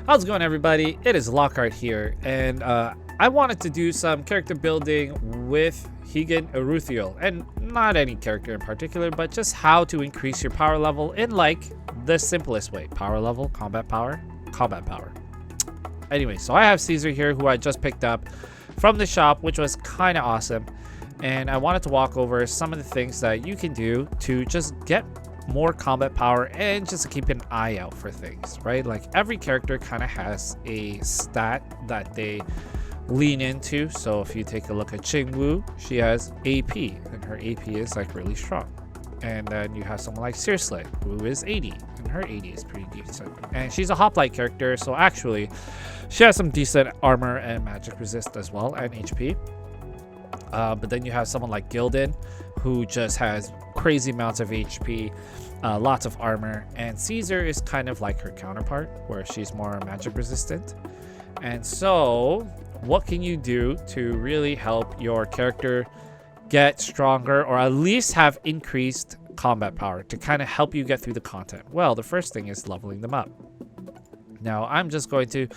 How's it going, everybody? It is Lockhart here, and I wanted to do some character building with Higan Eruthyll, and not any character in particular, but just how to increase your power level in like the simplest way. Power level, combat power, combat power. Anyway, so I have Caesar here, who I just picked up from the shop, which was kind of awesome, and I wanted to walk over some of the things that you can do to just get more combat power and just to keep an eye out for things, right? Like every character kind of has a stat that they lean into. So if you take a look at Qingwu, she has AP and her AP is like really strong. And then you have someone like Searsley, who is 80 and her 80 is pretty decent. And she's a hoplite character, so actually she has some decent armor and magic resist as well, and HP. But then you have someone like Gildan, who just has crazy amounts of HP, lots of armor, and Caesar is kind of like her counterpart, where she's more magic resistant. And so what can you do to really help your character get stronger, or at least have increased combat power to kind of help you get through the content? Well, the first thing is leveling them up. Now I'm just going to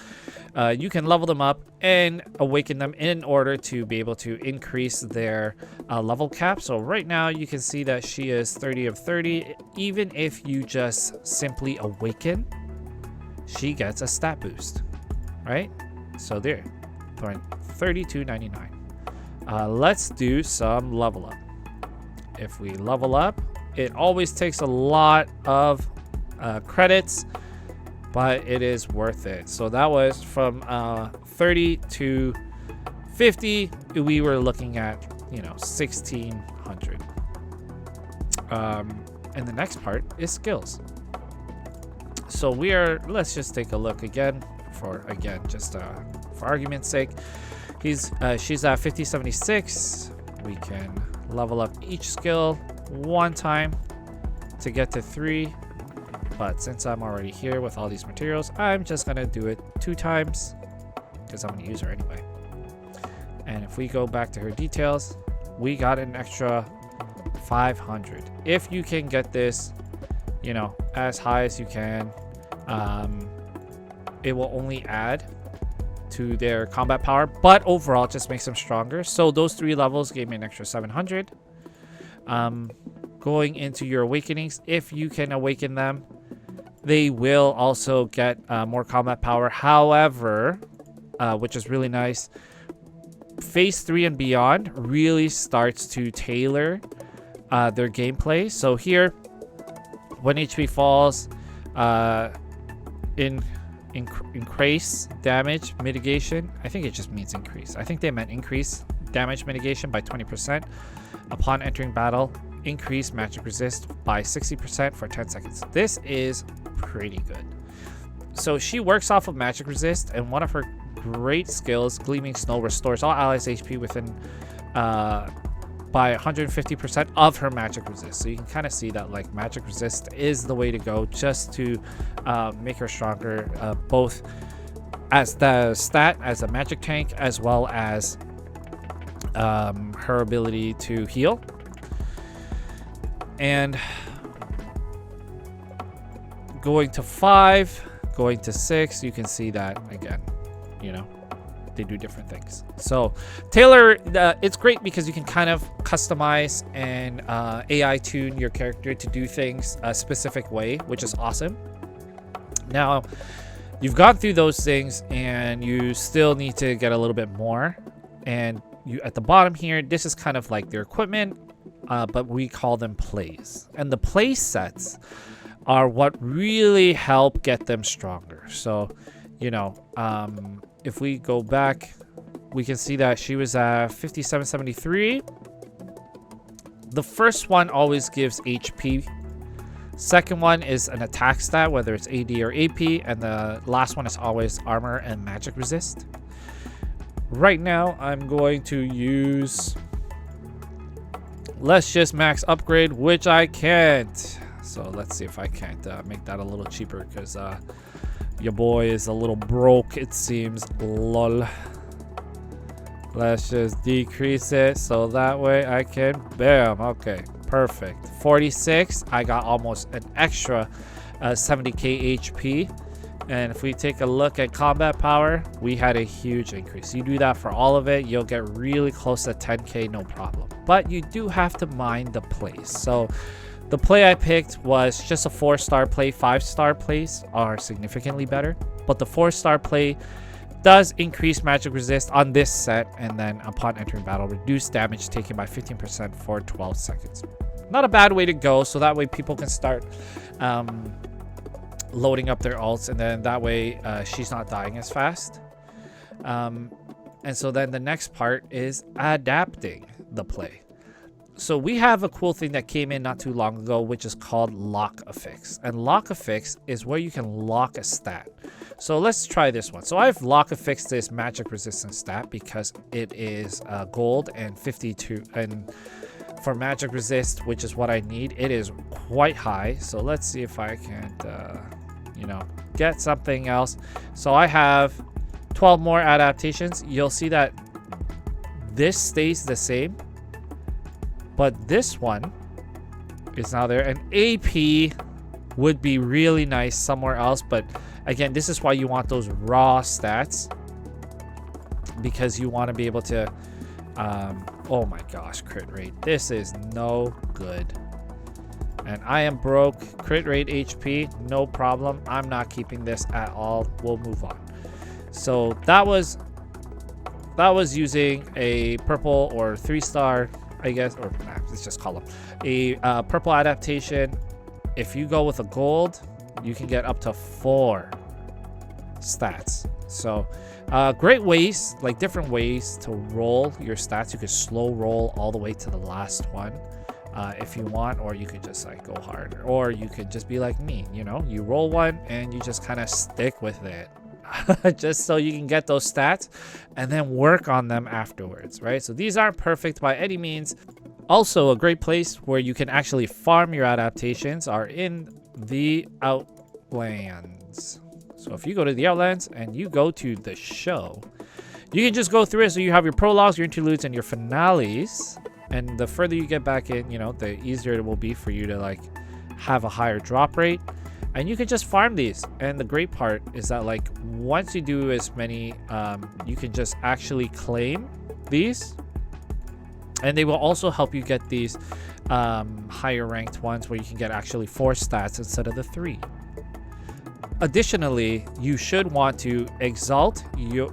you can level them up and awaken them in order to be able to increase their level cap. So right now you can see that she is 30 of 30. Even if you just simply awaken, she gets a stat boost, right? So there, 32.99. Let's do some level up. If we level up, it always takes a lot of credits, but it is worth it. So that was from 30 to 50. We were looking at, 1600. And the next part is skills. So let's just take a look again for argument's sake. She's at 5076. We can level up each skill one time to get to 3. But since I'm already here with all these materials, I'm just gonna do it 2 times because I'm gonna use her anyway. And if we go back to her details, we got an extra 500. If you can get this, as high as you can, it will only add to their combat power, but overall it just makes them stronger. So those 3 levels gave me an extra 700. Going into your awakenings, if you can awaken them, they will also get more combat power. However, which is really nice, phase 3 and beyond really starts to tailor their gameplay. So here, when HP falls, increase damage mitigation. I think it just means increase. I think they meant increase damage mitigation by 20% upon entering battle. Increase magic resist by 60% for 10 seconds. This is pretty good. So she works off of magic resist, and one of her great skills, Gleaming Snow, restores all allies HP within by 150% of her magic resist. So you can kind of see that like magic resist is the way to go, just to make her stronger, both as the stat as a magic tank, as well as her ability to heal. And going to 5, going to 6, you can see that again, they do different things. So tailor, it's great because you can kind of customize and AI tune your character to do things a specific way, which is awesome. Now you've gone through those things and you still need to get a little bit more. And you at the bottom here, this is kind of like their equipment, but we call them plays. And the play sets are what really help get them stronger. So, if we go back, we can see that she was at 5773. The first one always gives HP. Second one is an attack stat, whether it's AD or AP. And the last one is always armor and magic resist. Right now, I'm going to use... Let's just max upgrade, which I can't. So let's see if I can't make that a little cheaper, because your boy is a little broke, it seems. Lol. Let's just decrease it so that way I can... Bam. Okay, perfect. 46. I got almost an extra 70k HP. And if we take a look at combat power, we had a huge increase. You do that for all of it, you'll get really close to 10k, no problem. But you do have to mind the plays. So the play I picked was just a 4-star play. 5-star plays are significantly better, but the 4-star play does increase magic resist on this set, and then upon entering battle, reduce damage taken by 15% for 12 seconds. Not a bad way to go, so that way people can start loading up their ults, and then that way she's not dying as fast. And so then the next part is adapting the play. So we have a cool thing that came in not too long ago, which is called lock affix. And lock affix is where you can lock a stat. So let's try this one. So I've lock affixed this magic resistance stat because it is gold and 52, and for magic resist, which is what I need, it is quite high. So let's see if I can you know, get something else. So I have 12 more adaptations. You'll see that this stays the same, but this one is now there. And AP would be really nice somewhere else, but again, this is why you want those raw stats, because you want to be able to oh my gosh, crit rate, this is no good. And I am broke. Crit rate HP, no problem. I'm not keeping this at all. We'll move on. So that was using a purple or 3-star, I guess, or nah, let's just call them a purple adaptation. If you go with a gold, you can get up to 4 stats. So great ways, like different ways to roll your stats. You could slow roll all the way to the last one if you want, or you could just like go hard, or you could just be like me, you know, you roll one and you just kind of stick with it just so you can get those stats and then work on them afterwards, right? So these aren't perfect by any means. Also, a great place where you can actually farm your adaptations are in the Outlands. So if you go to the Outlands and you go to the show, you can just go through it. So you have your prologues, your interludes, and your finales. And the further you get back in, you know, the easier it will be for you to like have a higher drop rate. And you can just farm these. And the great part is that like once you do as many, you can just actually claim these. And they will also help you get these higher ranked ones where you can get actually 4 stats instead of the 3. Additionally, you should want to exalt,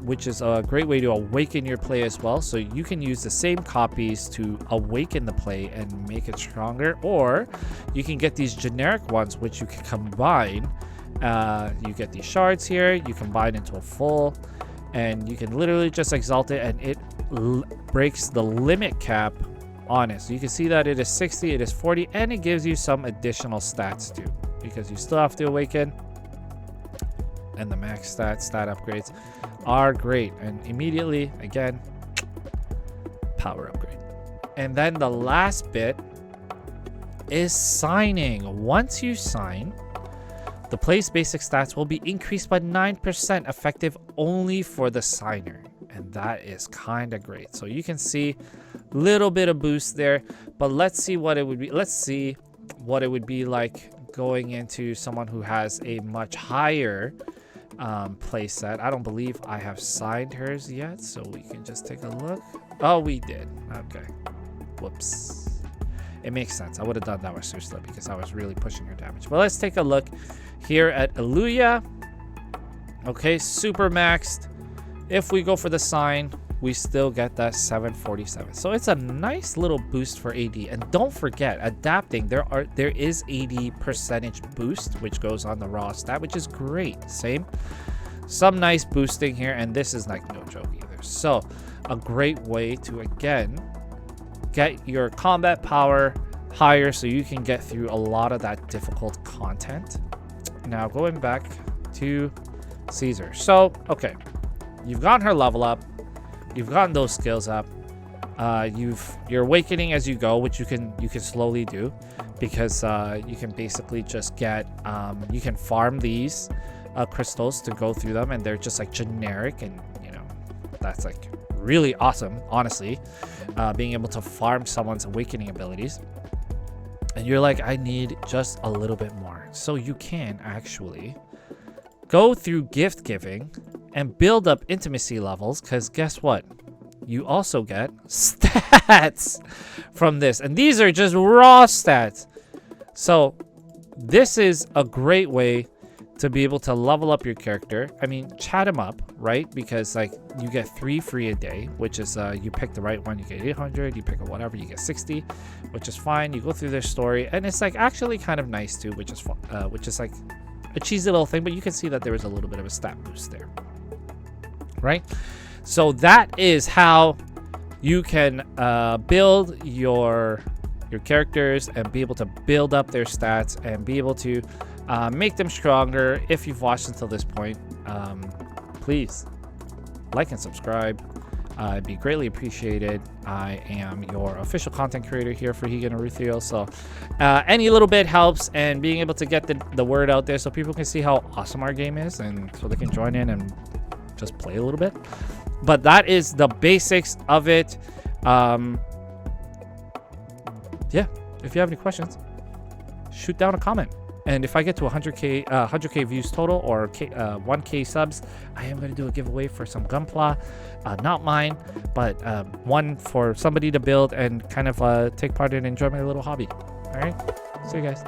which is a great way to awaken your play as well. So you can use the same copies to awaken the play and make it stronger, or you can get these generic ones, which you can combine. You get these shards here, you combine into a full, and you can literally just exalt it, and it breaks the limit cap on it. So you can see that it is 60, it is 40, and it gives you some additional stats too, because you still have to awaken. And the max stat upgrades are great. And immediately, again, power upgrade. And then the last bit is signing. Once you sign, the play's basic stats will be increased by 9%, effective only for the signer. And that is kind of great. So you can see a little bit of boost there. But let's see what it would be. Let's see what it would be like going into someone who has a much higher play set. I don't believe I have signed hers yet, so we can just take a look. Oh, we did. Okay. Whoops. It makes sense. I would have done that with Sursla because I was really pushing her damage. But let's take a look here at Eluya. Okay, super maxed. If we go for the sign, we still get that 747. So it's a nice little boost for AD. And don't forget, adapting, there is AD percentage boost, which goes on the raw stat, which is great. Same. Some nice boosting here, and this is like no joke either. So a great way to, again, get your combat power higher so you can get through a lot of that difficult content. Now going back to Caesar. So, okay, you've gotten her level up. You've gotten those skills up. You're awakening as you go, which you can slowly do, because you can basically just get you can farm these crystals to go through them, and they're just like generic, and you know that's like really awesome, honestly, being able to farm someone's awakening abilities. And you're like, I need just a little bit more, so you can actually go through gift giving and build up intimacy levels, because guess what? You also get stats from this. And these are just raw stats. So this is a great way to be able to level up your character. I mean, chat him up, right? Because like you get 3 free a day, which is you pick the right one, you get 800. You pick a whatever, you get 60, which is fine. You go through their story, and it's like actually kind of nice too, which is like a cheesy little thing, but you can see that there is a little bit of a stat boost there, right? So that is how you can build your characters and be able to build up their stats and be able to make them stronger. If you've watched until this point, please like and subscribe. It'd be greatly appreciated. I am your official content creator here for Higan Eruthyll, so any little bit helps, and being able to get the word out there so people can see how awesome our game is, and so they can join in and just play a little bit. But that is the basics of it. Yeah, if you have any questions, shoot down a comment. And if I get to 100k views total, or 1k subs, I am going to do a giveaway for some Gunpla. Not mine, but one for somebody to build and kind of take part in and enjoy my little hobby. All right, see you guys.